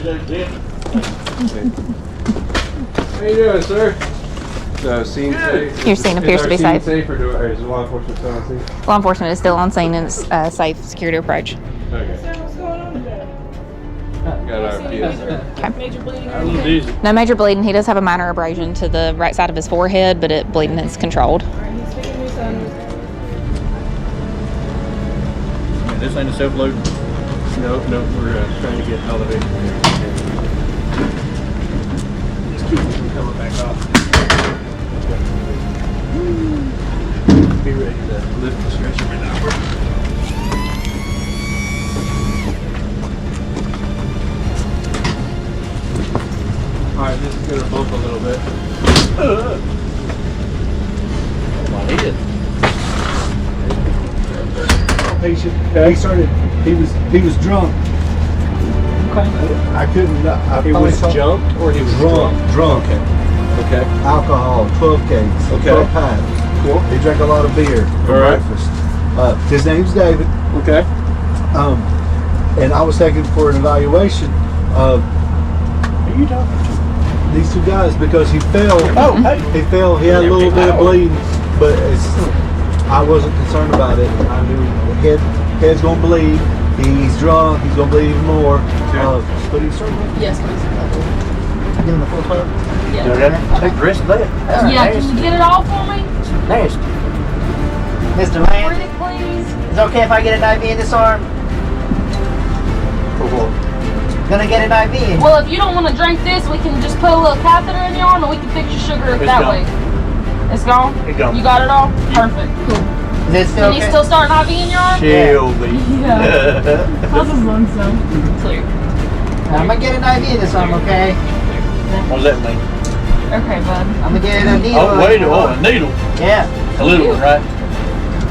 How you doing, sir? So, scene safe. Your scene appears to be safe. Safe or is law enforcement still on scene? Law enforcement is still on scene and it's safe security approach. Okay. What's going on today? Got our kids. Major bleeding or anything? No major bleeding. He does have a minor abrasion to the right side of his forehead, but bleeding is controlled. Alright, he's speaking to his son. Yeah, this ain't a self-load. Nope, we're trying to get elevated. Just keep it from coming back off. Be ready to lift the stretcher right now. Alright, this is gonna bump a little bit. Well, he did. Patient. He was drunk. Okay. I couldn't. He was jumped or he was drunk. Okay. Alcohol, 12 cakes, 12 pints. Cool. He drank a lot of beer for breakfast. His name's David. Okay. And I was taken for an evaluation. Who are you talking to? These two guys because he fell. Oh, hey. He fell. He had a little bit of bleeding, but I wasn't concerned about it. I knew head's gonna bleed. He's drunk. He's gonna bleed even more. But he's struggling. Yes, please. Give him the full plate. Yeah. Take the rest of that. Yeah, can you get it all for me? Nasty. Mr. Lance, Pretty please. is it okay if I get an IV in this arm? For what? Gonna get an IV in. Well, if you don't want to drink this, we can just put a little catheter in your arm and we can fix your sugar It's that gone. way. It's gone? It's gone. You got it all? Perfect. Cool. Is it still Can you okay? still start an IV in your arm? Shelby. Yeah. How's his lungs sound? Clear. I'm gonna get an IV in this arm, okay? What does that mean? Okay, bud. I'm gonna get a needle. Oh, wait, a needle. Yeah. A little one, right?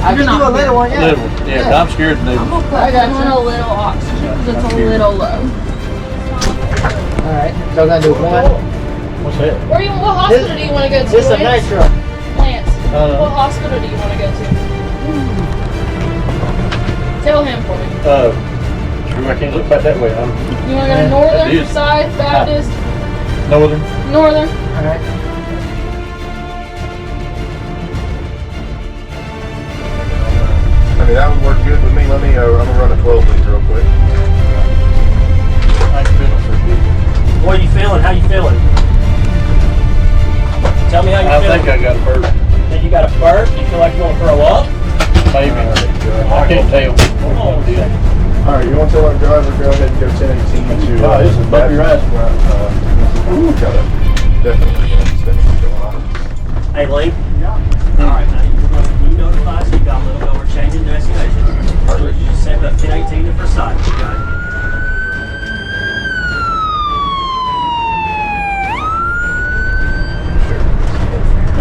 I can do a little one, A yeah. little one. Yeah, but I'm scared of I'm needles. gonna put I got him on you. a little oxygen because it's a little low. Alright, so I'm gonna do one. What's that? What hospital do you want to go to? This is a Lance? nitro. Lance, what hospital do you want to go to? Tell him for me. True, I can't look back that way. You want to go to That Northern, is. Forsyth, Baptist, Northern. Northern? Alright. I mean, that would work good with me. I'm gonna run a 12 liter real quick. What are you feeling? How you feeling? Tell me how you I feeling. think I got a burp. Think you got a burp? You feel like you want to throw up? Maybe. I can't tell. All right, you want to tell our driver go ahead and go 1018 to. Oh, this is bumpy ride. Gotta definitely get an inspection going on. Hey, Lee. Yeah. All right, now we're going to notify so you got a little bit. We're changing destination. Perfect. You just send up 1018 to Forsyth. You got it.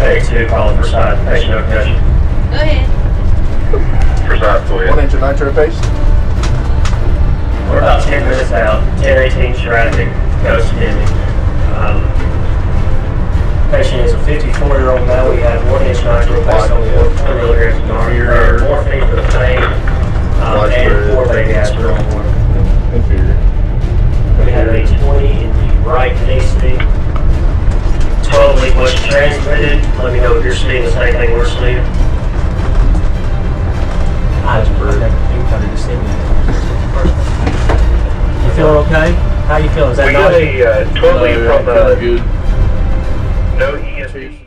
Hey, 2 calling Forsyth. Patient no concussion. Go ahead. Forsyth, go ahead. 1 inch of nitro paste. We're about 10 minutes out. 1018 Sheratic, Coast Disney. Patient is a 54-year-old male. We have 1 inch nitro paste on 4 milligrams of morphine for the pain, and 4 baby aspirin on board. Inferior. We have a 20 in the right knee speed. 12 leak was transmitted. Let me know if you're seeing the same thing we're seeing. Eyes bruised. You feeling okay? How you feeling? Is that We got nauseous? a 12 lead from good. no ESP.